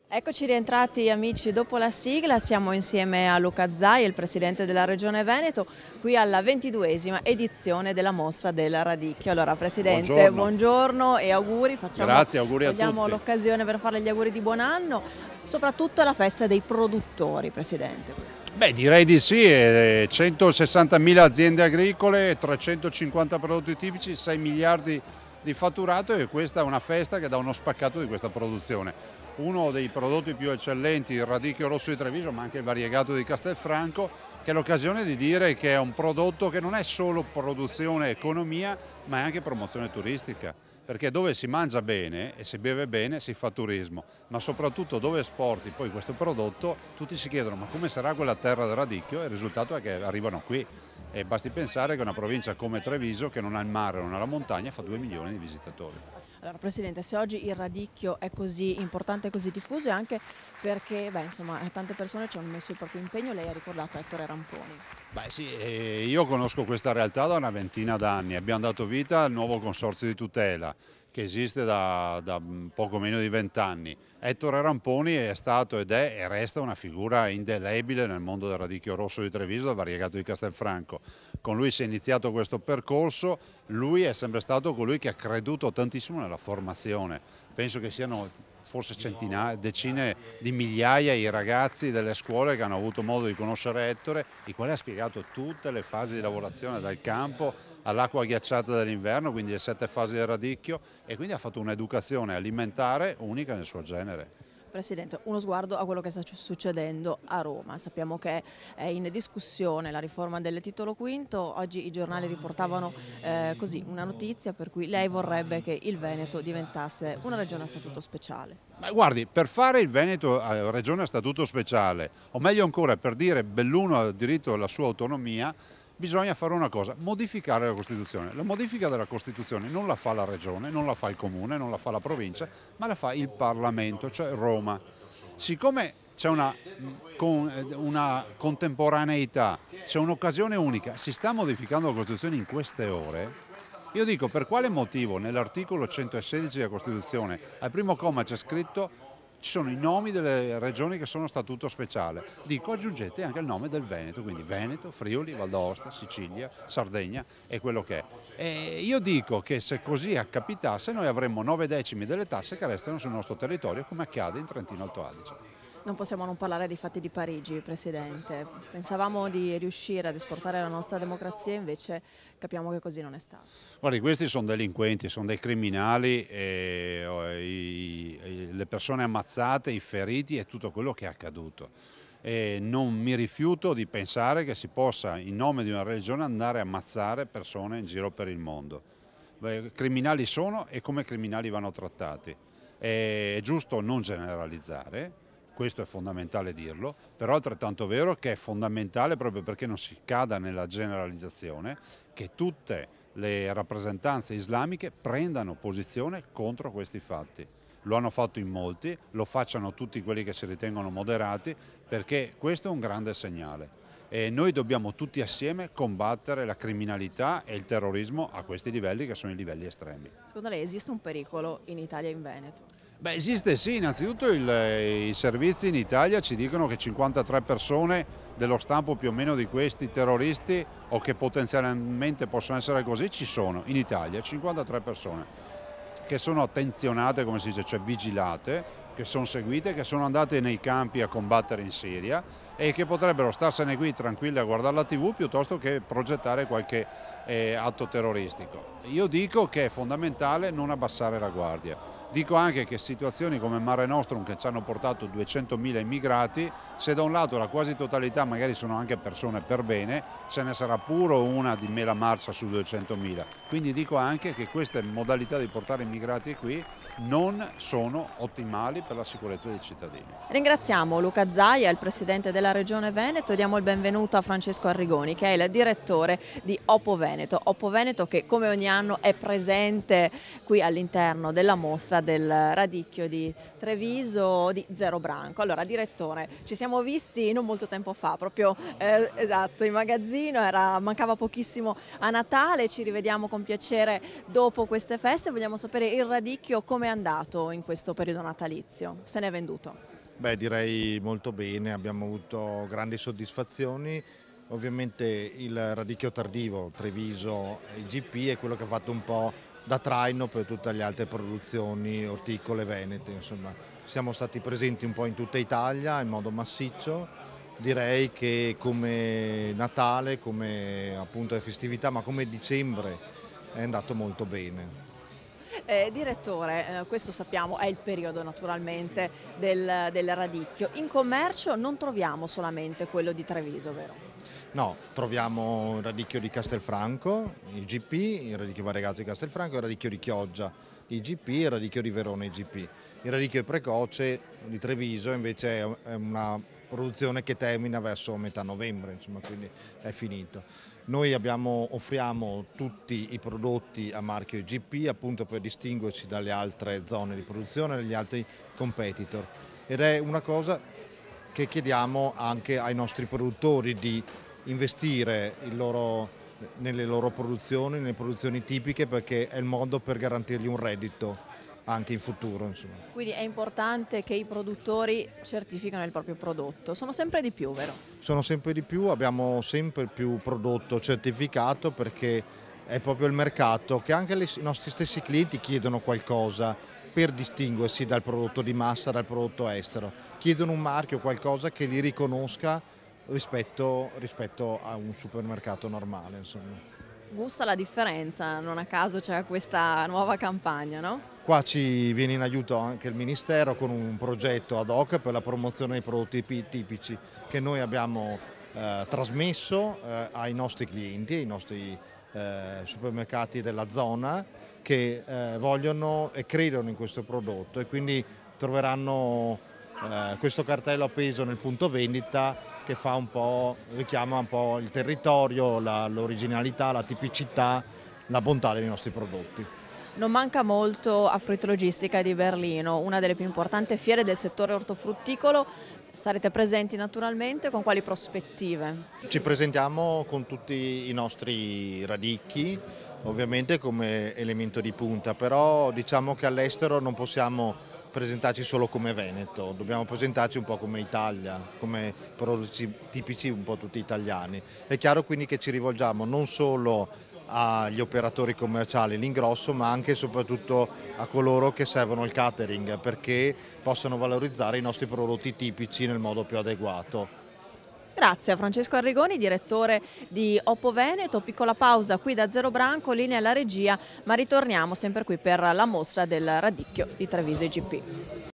Eccoci rientrati amici dopo la sigla, siamo insieme a Luca Zai, il presidente della Regione Veneto, qui alla 22esima edizione della mostra del radicchio. Allora presidente, Buongiorno, buongiorno e auguri, grazie, auguri a cogliamo tutti. l'occasione per farle gli auguri di buon anno, soprattutto alla festa dei produttori, presidente. Beh, direi di sì, 160.000 aziende agricole, 350 prodotti tipici, 6 miliardi di fatturato e questa è una festa che dà uno spaccato di questa produzione. Uno dei prodotti più eccellenti, il radicchio rosso di Treviso, ma anche il variegato di Castelfranco, che è l'occasione di dire che è un prodotto che non è solo produzione e economia, ma è anche promozione turistica. Perché dove si mangia bene e si beve bene si fa turismo, ma soprattutto dove esporti poi questo prodotto tutti si chiedono ma come sarà quella terra del radicchio e il risultato è che arrivano qui e basti pensare che una provincia come Treviso che non ha il mare, non ha la montagna fa 2 milioni di visitatori. Allora Presidente, se oggi il radicchio è così importante e così diffuso è anche perché insomma, tante persone ci hanno messo il proprio impegno, lei ha ricordato Ettore Ramponi. Beh sì, io conosco questa realtà da una ventina d'anni, abbiamo dato vita al nuovo consorzio di tutela che esiste da poco meno di 20 anni. Ettore Ramponi è stato ed è e resta una figura indelebile nel mondo del radicchio rosso di Treviso, del variegato di Castelfranco. Con lui si è iniziato questo percorso, lui è sempre stato colui che ha creduto tantissimo nella formazione. Penso che siano forse centinaia, decine di migliaia i ragazzi delle scuole che hanno avuto modo di conoscere Ettore, il quale ha spiegato tutte le fasi di lavorazione dal campo all'acqua ghiacciata dell'inverno, quindi le 7 fasi del radicchio e quindi ha fatto un'educazione alimentare unica nel suo genere. Presidente, uno sguardo a quello che sta succedendo a Roma. Sappiamo che è in discussione la riforma del titolo quinto, oggi i giornali riportavano così una notizia per cui lei vorrebbe che il Veneto diventasse una regione a statuto speciale. Ma guardi, per fare il Veneto regione a statuto speciale, o meglio ancora per dire Belluno ha diritto alla sua autonomia, bisogna fare una cosa, modificare la Costituzione. La modifica della Costituzione non la fa la Regione, non la fa il Comune, non la fa la Provincia, ma la fa il Parlamento, cioè Roma. Siccome c'è una contemporaneità, c'è un'occasione unica, si sta modificando la Costituzione in queste ore, io dico per quale motivo nell'articolo 116 della Costituzione, al primo comma c'è scritto ci sono i nomi delle regioni che sono a statuto speciale. Dico aggiungete anche il nome del Veneto, quindi Veneto, Friuli, Val d'Aosta, Sicilia, Sardegna e quello che è. E io dico che se così accapitasse noi avremmo 9 decimi delle tasse che restano sul nostro territorio come accade in Trentino Alto Adige. Non possiamo non parlare dei fatti di Parigi, Presidente. Pensavamo di riuscire ad esportare la nostra democrazia, invece capiamo che così non è stato. Guardi, questi sono delinquenti, sono dei criminali, le persone ammazzate, i feriti e tutto quello che è accaduto. E non mi rifiuto di pensare che si possa, in nome di una religione, andare a ammazzare persone in giro per il mondo. Criminali sono e come criminali vanno trattati. È giusto non generalizzare. Questo è fondamentale dirlo, però è altrettanto vero che è fondamentale, proprio perché non si cada nella generalizzazione, che tutte le rappresentanze islamiche prendano posizione contro questi fatti. Lo hanno fatto in molti, lo facciano tutti quelli che si ritengono moderati, perché questo è un grande segnale. E noi dobbiamo tutti assieme combattere la criminalità e il terrorismo a questi livelli che sono i livelli estremi. Secondo lei esiste un pericolo in Italia e in Veneto? Beh, esiste sì, innanzitutto i servizi in Italia ci dicono che 53 persone dello stampo più o meno di questi terroristi o che potenzialmente possono essere così ci sono in Italia, 53 persone che sono attenzionate, come si dice, cioè vigilate, che sono seguite, che sono andate nei campi a combattere in Siria e che potrebbero starsene qui tranquille a guardare la TV piuttosto che progettare qualche atto terroristico. Io dico che è fondamentale non abbassare la guardia. Dico anche che situazioni come Mare Nostrum che ci hanno portato 200.000 immigrati, se da un lato la quasi totalità magari sono anche persone per bene, ce ne sarà puro una di mela marcia su 200.000. Quindi dico anche che queste modalità di portare immigrati qui non sono ottimali per la sicurezza dei cittadini. Ringraziamo Luca Zaia, il Presidente della Regione Veneto, e diamo il benvenuto a Francesco Arrigoni, che è il direttore di Oppo Veneto. Oppo Veneto che come ogni anno è presente qui all'interno della mostra del radicchio di Treviso di Zero Branco. Allora direttore, ci siamo visti non molto tempo fa, proprio esatto, in magazzino, mancava pochissimo a Natale, ci rivediamo con piacere dopo queste feste, vogliamo sapere il radicchio come è andato in questo periodo natalizio, se ne è venduto? Beh, direi molto bene, abbiamo avuto grandi soddisfazioni. Ovviamente il radicchio tardivo, Treviso IGP, è quello che ha fatto un po' da traino per tutte le altre produzioni orticole venete. Insomma, siamo stati presenti un po' in tutta Italia in modo massiccio. Direi che come Natale, come appunto le festività, ma come dicembre è andato molto bene. Direttore, questo sappiamo è il periodo naturalmente del radicchio. In commercio non troviamo solamente quello di Treviso, vero? No, troviamo il radicchio di Castelfranco, IGP, il radicchio variegato di Castelfranco, il radicchio di Chioggia, IGP e il radicchio di Verona, IGP. Il radicchio precoce di Treviso invece è una produzione che termina verso metà novembre, insomma, quindi è finito. Noi offriamo tutti i prodotti a marchio IGP appunto per distinguerci dalle altre zone di produzione, dagli altri competitor. Ed è una cosa che chiediamo anche ai nostri produttori di investire nelle loro produzioni, nelle produzioni tipiche, perché è il modo per garantirgli un reddito anche in futuro. Insomma. Quindi è importante che i produttori certificano il proprio prodotto, sono sempre di più, vero? Sono sempre di più, abbiamo sempre più prodotto certificato perché è proprio il mercato che anche i nostri stessi clienti chiedono qualcosa per distinguersi dal prodotto di massa, dal prodotto estero. Chiedono un marchio, qualcosa che li riconosca rispetto a un supermercato normale. Insomma. Gusta la differenza, non a caso c'è questa nuova campagna, no? Qua ci viene in aiuto anche il Ministero con un progetto ad hoc per la promozione dei prodotti tipici che noi abbiamo trasmesso ai nostri clienti, ai nostri supermercati della zona che vogliono e credono in questo prodotto e quindi troveranno questo cartello appeso nel punto vendita che fa richiama un po' il territorio, l'originalità, la tipicità, la bontà dei nostri prodotti. Non manca molto a Fruitologistica di Berlino, una delle più importanti fiere del settore ortofrutticolo. Sarete presenti naturalmente, con quali prospettive? Ci presentiamo con tutti i nostri radicchi, ovviamente come elemento di punta, però diciamo che all'estero non possiamo presentarci solo come Veneto, dobbiamo presentarci un po' come Italia, come prodotti tipici un po' tutti italiani. È chiaro quindi che ci rivolgiamo non solo agli operatori commerciali, l'ingrosso, ma anche e soprattutto a coloro che servono il catering perché possano valorizzare i nostri prodotti tipici nel modo più adeguato. Grazie a Francesco Arrigoni, direttore di Oppo Veneto. Piccola pausa qui da Zero Branco, linea alla regia, ma ritorniamo sempre qui per la mostra del radicchio di Treviso IGP.